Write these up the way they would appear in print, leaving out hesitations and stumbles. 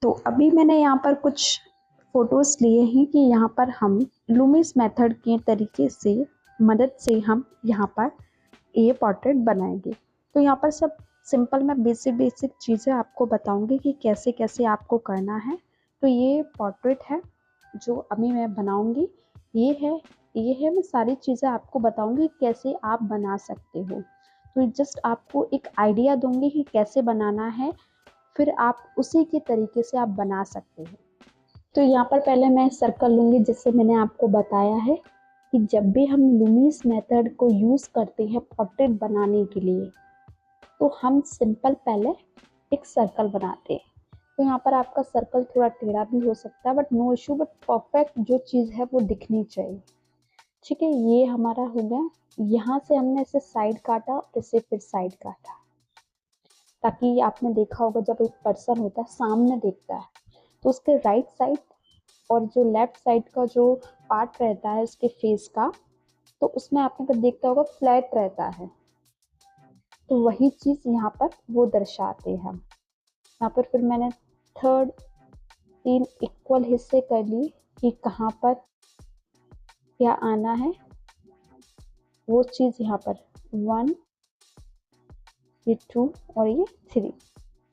तो अभी मैंने यहाँ पर कुछ फोटोज लिए हैं कि यहाँ पर हम लूमिस मेथड के तरीके से मदद से हम यहाँ पर ये पोर्ट्रेट बनाएंगे। तो यहाँ पर सब सिंपल मैं बेसिक चीज़ें आपको बताऊंगी कि कैसे कैसे आपको करना है। तो ये पोर्ट्रेट है जो अभी मैं बनाऊंगी, ये है मैं सारी चीज़ें आपको बताऊंगी कैसे आप बना सकते हो। तो जस्ट आपको एक आइडिया दूंगी कि कैसे बनाना है, फिर आप उसी के तरीके से आप बना सकते हो। तो यहाँ पर पहले मैं सर्कल लूँगी, जिससे मैंने आपको बताया है कि जब भी हम लूमिस मेथड को यूज़ करते हैं पोर्ट्रेट बनाने के लिए, तो हम सिंपल पहले एक सर्कल बनाते हैं। तो यहाँ पर आपका सर्कल थोड़ा टेढ़ा भी हो सकता है, but no issue, but perfect जो चीज़ है वो दिखनी चाहिए। ठीक है, ये हमारा हो गया। यहाँ से हमने इसे साइड काटा, इसे फिर साइड काटा, ताकि आपने देखा होगा जब एक पर्सन होता है सामने देखता है तो उसके राइट साइड और जो लेफ्ट साइड का जो पार्ट रहता है उसके फेस का, तो उसमें आपने कभी देखता होगा फ्लैट रहता है। तो वही चीज़ यहाँ पर वो दर्शाते हैं हम। यहाँ पर फिर मैंने थर्ड 3 इक्वल हिस्से कर ली कि कहाँ पर क्या आना है, वो चीज़ यहाँ पर 1, ये 2 और ये 3।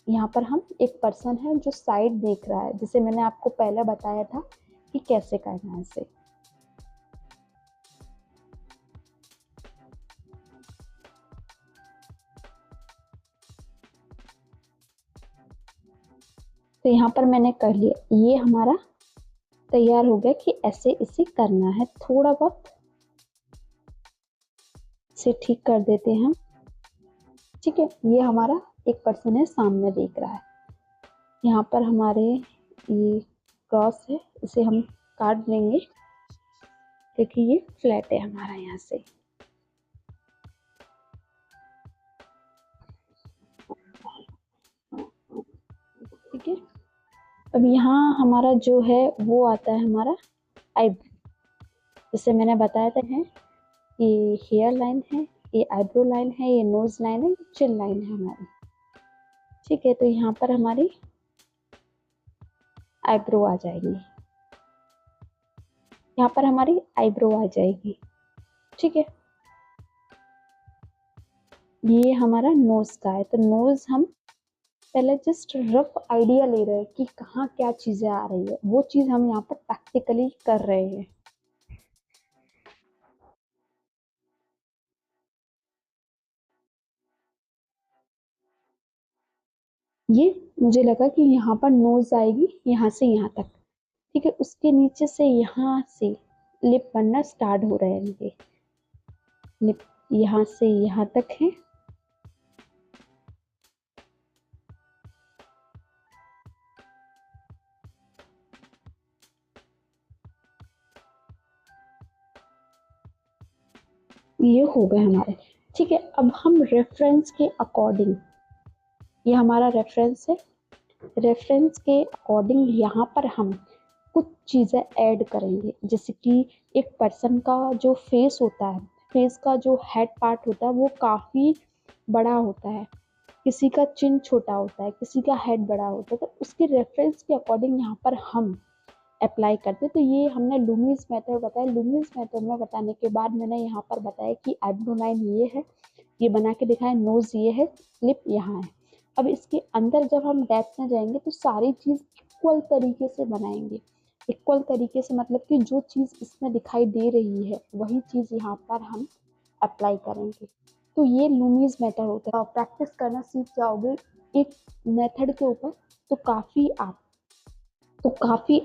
यहाँ पर हम एक पर्सन है जो साइड देख रहा है, जिसे मैंने आपको पहले बताया था कि कैसे करना है इसे। तो यहाँ पर मैंने कर लिया, ये हमारा तैयार हो गया कि ऐसे इसे करना है। थोड़ा बहुत इसे ठीक कर देते हैं हम। ठीक है, ये हमारा एक पर्सन है सामने देख रहा है। यहाँ पर हमारे ये क्रॉस है, इसे हम काट लेंगे क्योंकि ये फ्लैट है हमारा यहाँ से। ठीक है, अब यहाँ हमारा जो है वो आता है हमारा आईब्रो, जैसे मैंने बताया था है ये हेयर लाइन है, ये आईब्रो लाइन है, ये नोज लाइन है, ये चिन लाइन है हमारी। ठीक है, तो यहाँ पर हमारी आईब्रो आ जाएगी, यहाँ पर हमारी आईब्रो आ जाएगी। ठीक है, ये हमारा नोज का है। तो नोज हम पहले जस्ट रफ आइडिया ले रहे हैं कि कहाँ क्या चीजें आ रही है, वो चीज हम यहाँ पर प्रैक्टिकली कर रहे हैं। ये मुझे लगा कि यहाँ पर नोज आएगी यहाँ से यहाँ तक। ठीक है, उसके नीचे से यहाँ से लिप बनना स्टार्ट हो रहे हैं इनके। लिप यहाँ से यहाँ तक है। ये हो गए हमारे। ठीक है, अब हम रेफरेंस के अकॉर्डिंग, ये हमारा रेफरेंस है, रेफरेंस के अकॉर्डिंग यहाँ पर हम कुछ चीज़ें ऐड करेंगे। जैसे कि एक पर्सन का जो फेस होता है, फेस का जो हेड पार्ट होता है वो काफ़ी बड़ा होता है, किसी का चिन छोटा होता है, किसी का हेड बड़ा होता है। तो उसके रेफरेंस के अकॉर्डिंग यहाँ पर हम अप्लाई करते हैं। तो ये हमने लूमिस मेथड बताया। लूमिस मेथड में बताने के बाद मैंने यहाँ पर बताया कि आईब्रो लाइन ये है, ये बना के दिखाया, नोज ये है, लिप यहाँ है। अब इसके अंदर जब हम डेप्थ में जाएंगे तो सारी चीज़ इक्वल तरीके से बनाएंगे। इक्वल तरीके से मतलब कि जो चीज़ इसमें दिखाई दे रही है वही चीज़ यहाँ पर हम अप्लाई करेंगे। तो ये लूमिस मेथड होता है। प्रैक्टिस करना सीख जाओगे एक मेथड के ऊपर तो काफ़ी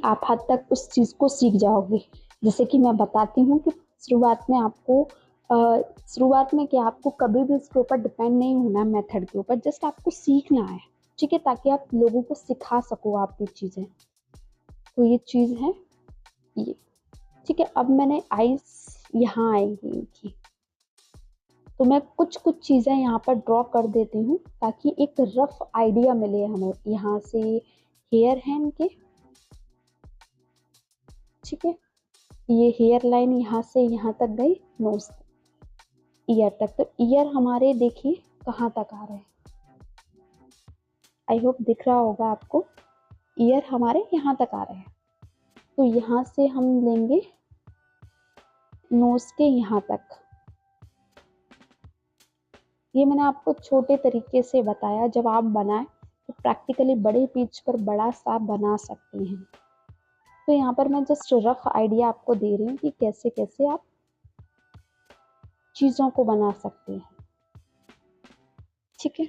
आप हद तक उस चीज़ को सीख जाओगे। जैसे कि मैं बताती हूँ कि शुरुआत में क्या, आपको कभी भी इसके ऊपर डिपेंड नहीं होना है मेथड के ऊपर, जस्ट आपको सीखना है। ठीक है, ताकि आप लोगों को सिखा सको आप ये चीज़ें। तो ये चीज़ है ये। ठीक है, अब मैंने आइस यहाँ आएंगी इनकी, तो मैं कुछ चीज़ें यहाँ पर ड्रॉ कर देती हूँ ताकि एक रफ आइडिया मिले हमें। यहाँ से हेयर है इनके। ठीक है, ये हेयर लाइन यहाँ से यहाँ तक गई, नोज ईयर तक। तो ईयर हमारे देखिए कहाँ तक आ रहे हैं, आई होप दिख रहा होगा आपको। ईयर हमारे यहाँ तक आ रहे हैं, तो यहाँ से हम लेंगे नोज के यहाँ तक। ये मैंने आपको छोटे तरीके से बताया, जब आप बनाएं तो प्रैक्टिकली बड़े पेज पर बड़ा सा बना सकते हैं। तो यहाँ पर मैं जस्ट रफ आइडिया आपको दे रही हूँ कि कैसे कैसे आप चीज़ों को बना सकते हैं। ठीक है,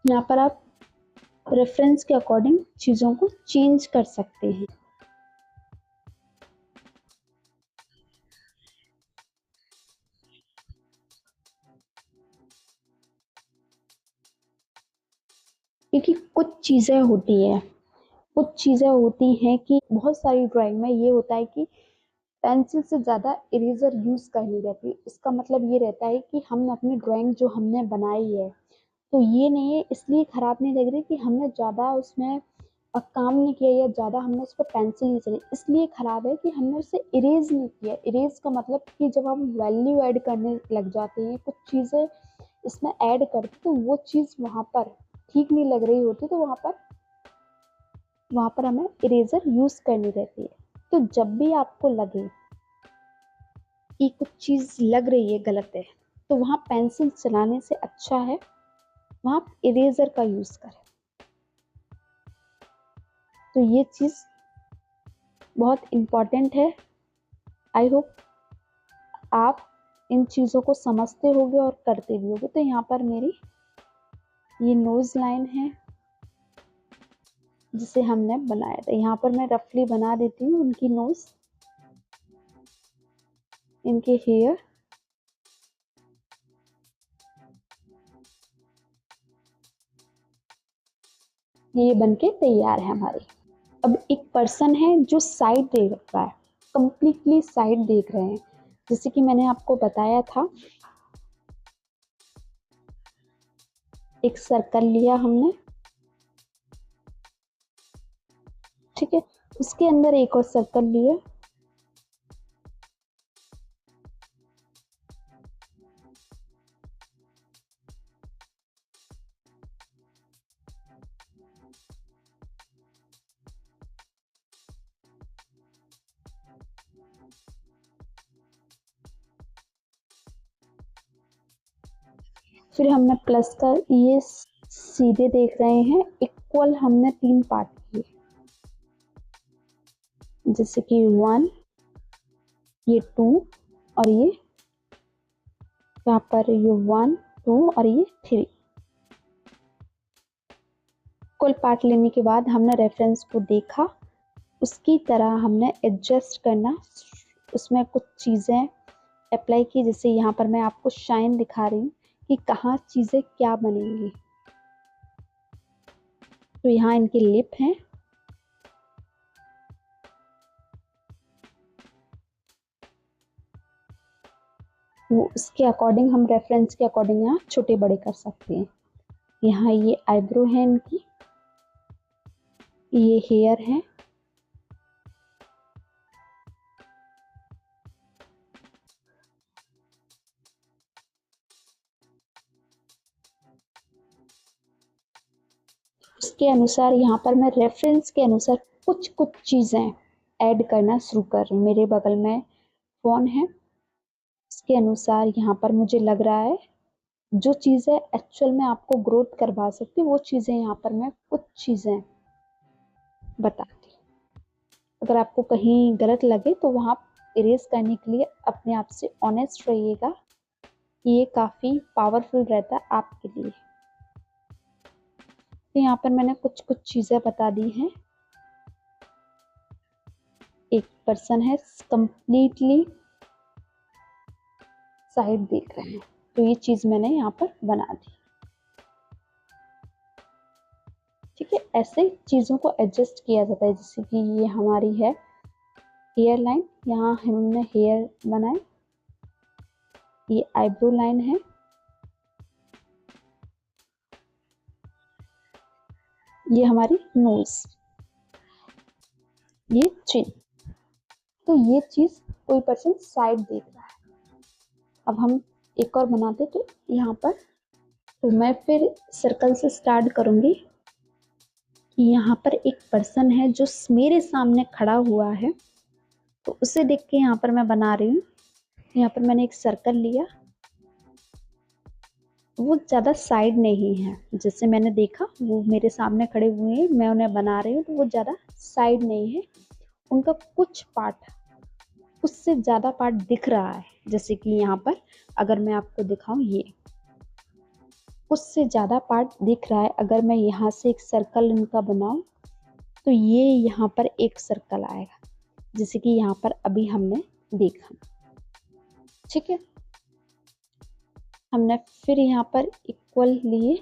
यहाँ पर आप रेफरेंस के अकॉर्डिंग चीज़ों को चेंज कर सकते हैं। क्योंकि कुछ चीज़ें होती हैं कि बहुत सारी ड्राइंग में ये होता है कि पेंसिल से ज़्यादा इरेजर यूज़ करनी रहती है। इसका मतलब ये रहता है कि हम अपनी ड्राइंग जो हमने बनाई है, तो ये नहीं है इसलिए ख़राब नहीं लग रही कि हमने ज़्यादा उसमें काम नहीं किया या ज़्यादा हमने उस पर पेंसिल नहीं चली, इसलिए ख़राब है कि हमने उसे इरेज नहीं किया। इरेज का मतलब कि जब हम वैल्यू ऐड करने लग जाते हैं, कुछ चीज़ें इसमें ऐड करते, तो वो चीज़ वहाँ पर ठीक नहीं लग रही होती, तो वहाँ पर हमें इरेजर यूज़ करनी रहती है। तो जब भी आपको लगे कि कुछ चीज़ लग रही है गलत है, तो वहाँ पेंसिल चलाने से अच्छा है वहाँ इरेजर का यूज़ करें। तो ये चीज़ बहुत इम्पॉर्टेंट है। आई होप आप इन चीज़ों को समझते होगे और करते भी होगे। तो यहाँ पर मेरी ये नोज लाइन है जिसे हमने बनाया था। यहाँ पर मैं रफली बना देती हूँ उनकी नोज, इनके हेयर। ये बनके तैयार है हमारी। अब एक पर्सन है जो साइड देख रहा है, कंप्लीटली साइड देख रहे हैं। जैसे कि मैंने आपको बताया था, एक सर्कल लिया हमने, ठीक है, उसके अंदर एक और सर्कल लिया, फिर हमने प्लस का ये सीधे देख रहे हैं, इक्वल हमने 3 पार्ट किए, जैसे कि 1, ये 2 और ये यहाँ पर ये 1 2 और ये 3। कुल पार्ट लेने के बाद हमने रेफरेंस को देखा, उसकी तरह हमने एडजस्ट करना, उसमें कुछ चीज़ें अप्लाई की। जैसे यहाँ पर मैं आपको शाइन दिखा रही हूँ कि कहाँ चीज़ें क्या बनेंगी। तो यहाँ इनके लिप हैं, वो उसके अकॉर्डिंग हम रेफरेंस के अकॉर्डिंग यहाँ छोटे बड़े कर सकते हैं। यहाँ ये आईब्रो है इनकी, ये हेयर है, उसके अनुसार यहाँ पर मैं रेफरेंस के अनुसार कुछ कुछ चीज़ें ऐड करना शुरू कर रही हूँ। मेरे बगल में फ़ोन है, उसके अनुसार यहाँ पर मुझे लग रहा है जो चीज़ें एक्चुअल में आपको ग्रोथ करवा सकती, वो चीज़ें यहाँ पर मैं कुछ चीज़ें बताती। अगर आपको कहीं गलत लगे तो वहाँ इरेज करने के लिए अपने आप से ऑनेस्ट रहिएगा, ये काफ़ी पावरफुल रहता है आपके लिए। तो यहाँ पर मैंने कुछ कुछ चीज़ें बता दी हैं। एक पर्सन है कंप्लीटली साइड देख रहे हैं, तो ये चीज़ मैंने यहाँ पर बना दी। ठीक है, ऐसे चीज़ों को एडजस्ट किया जाता है। जैसे कि ये हमारी है हेयर लाइन, यहाँ हमने हेयर बनाए, ये आईब्रो लाइन है, ये हमारी नोज, ये चिन। तो ये चीज़ कोई पर्सन साइड देख रहा है, अब हम एक और बनाते तो यहाँ पर, तो मैं फिर सर्कल से स्टार्ट करूँगी कि यहाँ पर एक पर्सन है जो मेरे सामने खड़ा हुआ है, तो उसे देख के यहाँ पर मैं बना रही हूँ। यहाँ पर मैंने एक सर्कल लिया, वो ज़्यादा साइड नहीं है, जैसे मैंने देखा वो मेरे सामने खड़े हुए हैं, मैं उन्हें बना रही हूँ, तो वो ज़्यादा साइड नहीं है, उनका कुछ पार्ट, उससे ज़्यादा पार्ट दिख रहा है। जैसे कि यहाँ पर अगर मैं आपको दिखाऊं, ये उससे ज़्यादा पार्ट दिख रहा है। अगर मैं यहाँ से एक सर्कल इनका बनाऊं तो ये यहाँ पर एक सर्कल आएगा, जैसे कि यहाँ पर अभी हमने देखा। ठीक है, हमने फिर यहाँ पर इक्वल लिए,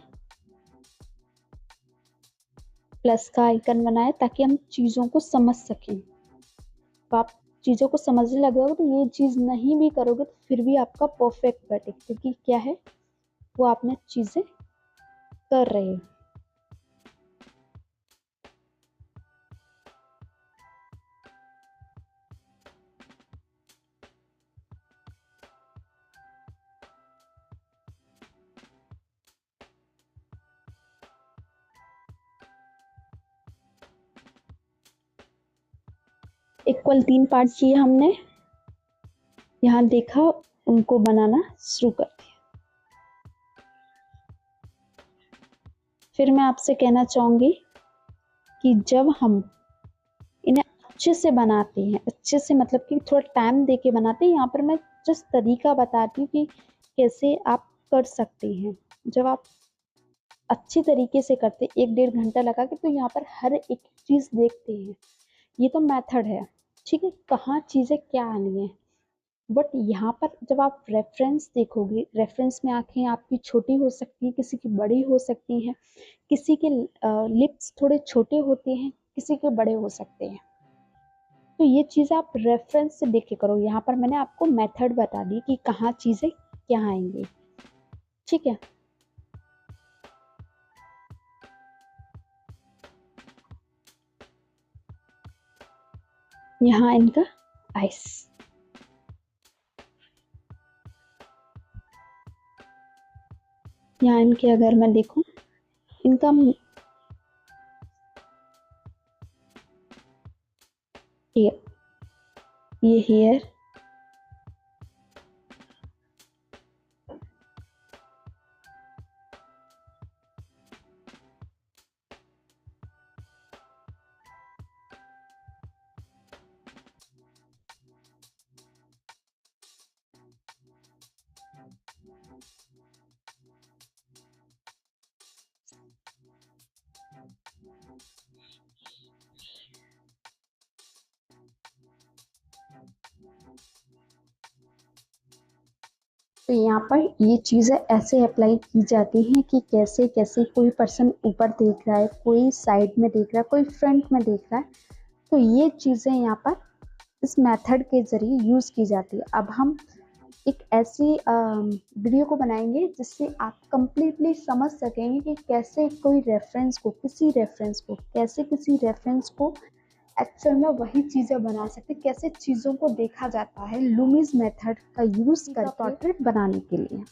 प्लस का आइकन बनाया ताकि हम चीज़ों को समझ सकें। तो आप चीज़ों को समझने लग जाओगे तो ये चीज़ नहीं भी करोगे तो फिर भी आपका परफेक्ट बैठे, क्योंकि क्या है, वो आपने चीज़ें कर रहे हो। इक्वल 3 पार्ट किए हमने, यहाँ देखा, उनको बनाना शुरू कर दिया। फिर मैं आपसे कहना चाहूँगी कि जब हम इन्हें अच्छे से बनाते हैं, अच्छे से मतलब कि थोड़ा टाइम दे के बनाते हैं, यहाँ पर मैं जिस तरीका बताती हूँ कि कैसे आप कर सकते हैं। जब आप अच्छी तरीके से करते, 1-1.5 घंटा लगा के, तो यहाँ पर हर एक चीज़ देखते हैं। ये तो मेथड है, ठीक है, कहाँ चीज़ें क्या आनी है। बट यहाँ पर जब आप रेफरेंस देखोगे, रेफरेंस में आंखें आपकी छोटी हो सकती हैं, किसी की बड़ी हो सकती हैं, किसी के लिप्स थोड़े छोटे होते हैं, किसी के बड़े हो सकते हैं। तो ये चीज़ आप रेफरेंस से देख के करो। यहाँ पर मैंने आपको मेथड बता दी कि कहाँ चीज़ें क्या आएंगी। ठीक है, यहाँ इनका आइस, यहाँ इनके अगर मैं देखूं, इनका ये हेयर, तो यहाँ पर ये चीज़ें ऐसे अप्लाई की जाती हैं कि कैसे कैसे कोई पर्सन ऊपर देख रहा है, कोई साइड में देख रहा है, कोई फ्रंट में देख रहा है, तो ये चीज़ें यहाँ पर इस मेथड के ज़रिए यूज़ की जाती है। अब हम एक ऐसी वीडियो को बनाएंगे जिससे आप कंप्लीटली समझ सकेंगे कि कैसे कोई रेफरेंस को, किसी रेफरेंस को एक्चुअल में वही चीज़ें बना सकते, कैसे चीज़ों को देखा जाता है लूमिस मेथड का यूज़ करके पोर्ट्रेट बनाने के लिए।